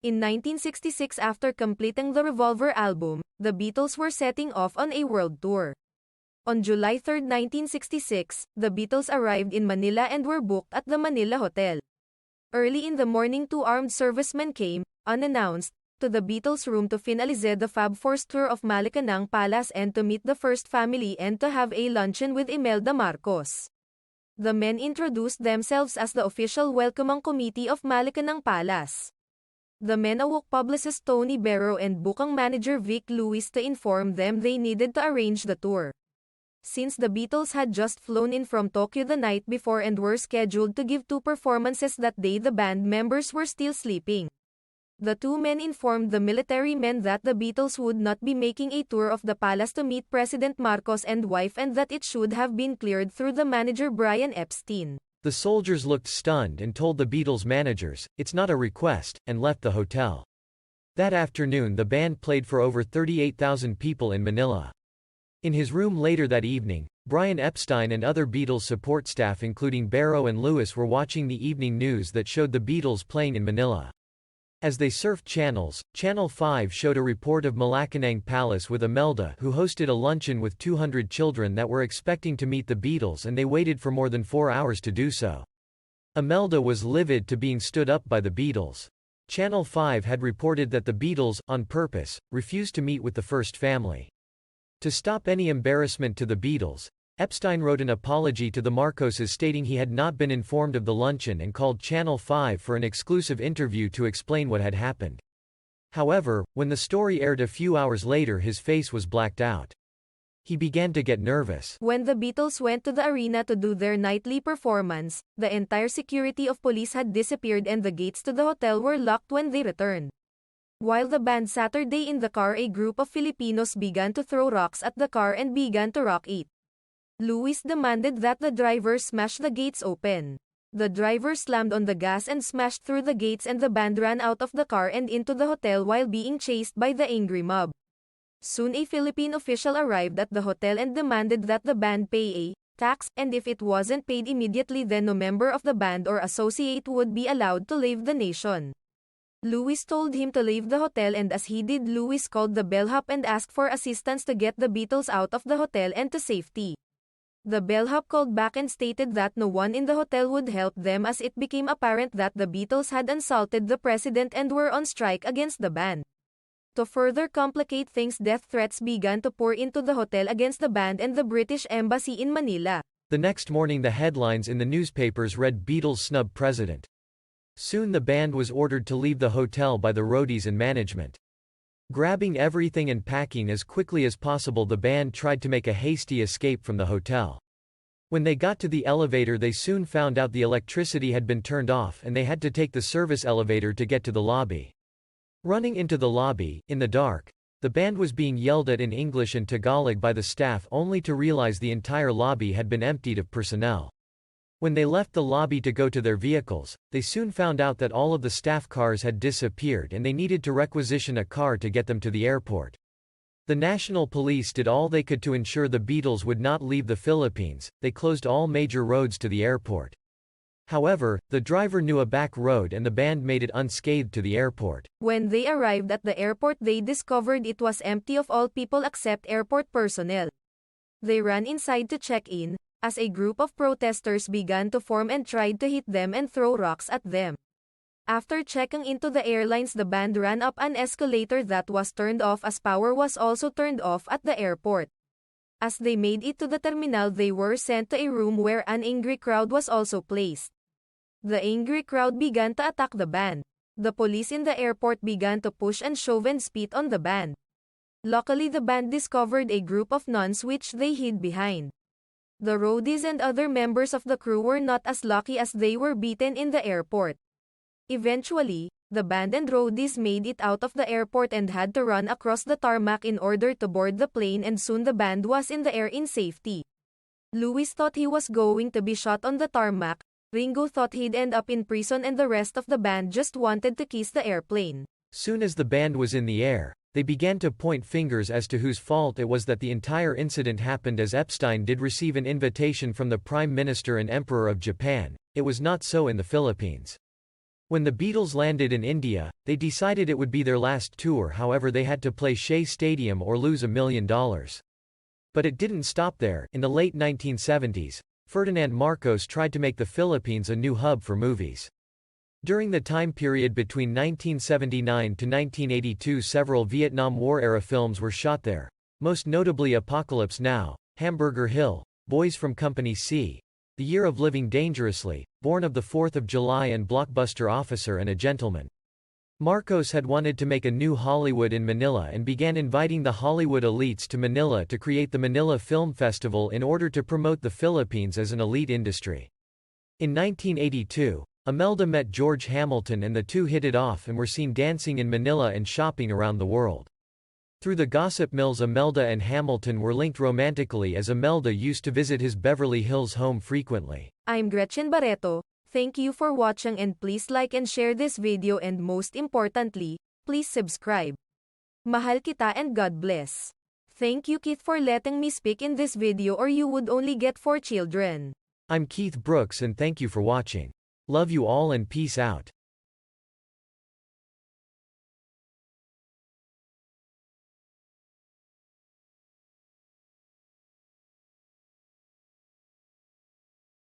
In 1966, after completing the Revolver album, the Beatles were setting off on a world tour. On July 3, 1966, the Beatles arrived in Manila and were booked at the Manila Hotel. Early in the morning, two armed servicemen came, unannounced, to the Beatles' room to finalize the Fab Four's tour of Malacanang Palace and to meet the first family and to have a luncheon with Imelda Marcos. The men introduced themselves as the official welcoming committee of Malacanang Palace. The men awoke publicist Tony Barrow and booking manager Vic Lewis to inform them they needed to arrange the tour. Since the Beatles had just flown in from Tokyo the night before and were scheduled to give two performances that day, the band members were still sleeping. The two men informed the military men that the Beatles would not be making a tour of the palace to meet President Marcos and wife and that it should have been cleared through the manager Brian Epstein. The soldiers looked stunned and told the Beatles managers, "It's not a request," and left the hotel. That afternoon the band played for over 38,000 people in Manila. In his room later that evening, Brian Epstein and other Beatles support staff including Barrow and Lewis were watching the evening news that showed the Beatles playing in Manila. As they surfed channels, Channel 5 showed a report of Malacanang Palace with Imelda, who hosted a luncheon with 200 children that were expecting to meet the Beatles, and they waited for more than 4 hours to do so. Imelda was livid to being stood up by the Beatles. Channel 5 had reported that the Beatles, on purpose, refused to meet with the first family. To stop any embarrassment to the Beatles, Epstein wrote an apology to the Marcoses stating he had not been informed of the luncheon and called Channel 5 for an exclusive interview to explain what had happened. However, when the story aired a few hours later, his face was blacked out. He began to get nervous. When the Beatles went to the arena to do their nightly performance, the entire security of police had disappeared and the gates to the hotel were locked when they returned. While the band Saturday in the car, a group of Filipinos began to throw rocks at the car and began to rock it. Lewis demanded that the driver smash the gates open. The driver slammed on the gas and smashed through the gates, and the band ran out of the car and into the hotel while being chased by the angry mob. Soon a Philippine official arrived at the hotel and demanded that the band pay a tax, and if it wasn't paid immediately, then no member of the band or associate would be allowed to leave the nation. Lewis told him to leave the hotel, and as he did, Lewis called the bellhop and asked for assistance to get the Beatles out of the hotel and to safety. The bellhop called back and stated that no one in the hotel would help them as it became apparent that the Beatles had insulted the president and were on strike against the band. To further complicate things, death threats began to pour into the hotel against the band and the British Embassy in Manila. The next morning the headlines in the newspapers read "Beatles snub president." Soon the band was ordered to leave the hotel by the roadies and management. Grabbing everything and packing as quickly as possible, the band tried to make a hasty escape from the hotel. When they got to the elevator, they soon found out the electricity had been turned off and they had to take the service elevator to get to the lobby. Running into the lobby, in the dark, the band was being yelled at in English and Tagalog by the staff, only to realize the entire lobby had been emptied of personnel. When they left the lobby to go to their vehicles, they soon found out that all of the staff cars had disappeared and they needed to requisition a car to get them to the airport. The National Police did all they could to ensure the Beatles would not leave the Philippines. They closed all major roads to the airport. However, the driver knew a back road and the band made it unscathed to the airport. When they arrived at the airport, they discovered it was empty of all people except airport personnel. They ran inside to check in, as a group of protesters began to form and tried to hit them and throw rocks at them. After checking into the airlines, the band ran up an escalator that was turned off as power was also turned off at the airport. As they made it to the terminal, they were sent to a room where an angry crowd was also placed. The angry crowd began to attack the band. The police in the airport began to push and shove and spit on the band. Luckily, the band discovered a group of nuns which they hid behind. The roadies and other members of the crew were not as lucky as they were beaten in the airport. Eventually, the band and roadies made it out of the airport and had to run across the tarmac in order to board the plane, and soon the band was in the air in safety. Lewis thought he was going to be shot on the tarmac, Ringo thought he'd end up in prison, and the rest of the band just wanted to kiss the airplane. Soon as the band was in the air, they began to point fingers as to whose fault it was that the entire incident happened, as Epstein did receive an invitation from the Prime Minister and Emperor of Japan. It was not so in the Philippines. When the Beatles landed in India, they decided it would be their last tour, however they had to play Shea Stadium or lose $1 million. But it didn't stop there. In the late 1970s, Ferdinand Marcos tried to make the Philippines a new hub for movies. During the time period between 1979 to 1982, several Vietnam War-era films were shot there, most notably Apocalypse Now, Hamburger Hill, Boys from Company C, The Year of Living Dangerously, Born of the 4th of July and Blockbuster Officer and a Gentleman. Marcos had wanted to make a new Hollywood in Manila and began inviting the Hollywood elites to Manila to create the Manila Film Festival in order to promote the Philippines as an elite industry. In 1982, Imelda met George Hamilton and the two hit it off and were seen dancing in Manila and shopping around the world. Through the gossip mills, Imelda and Hamilton were linked romantically as Imelda used to visit his Beverly Hills home frequently. I'm Gretchen Barreto. Thank you for watching and please like and share this video and most importantly, please subscribe. Mahal kita and God bless. Thank you Keith for letting me speak in this video or you would only get 4 children. I'm Keith Brooks and thank you for watching. Love you all and peace out.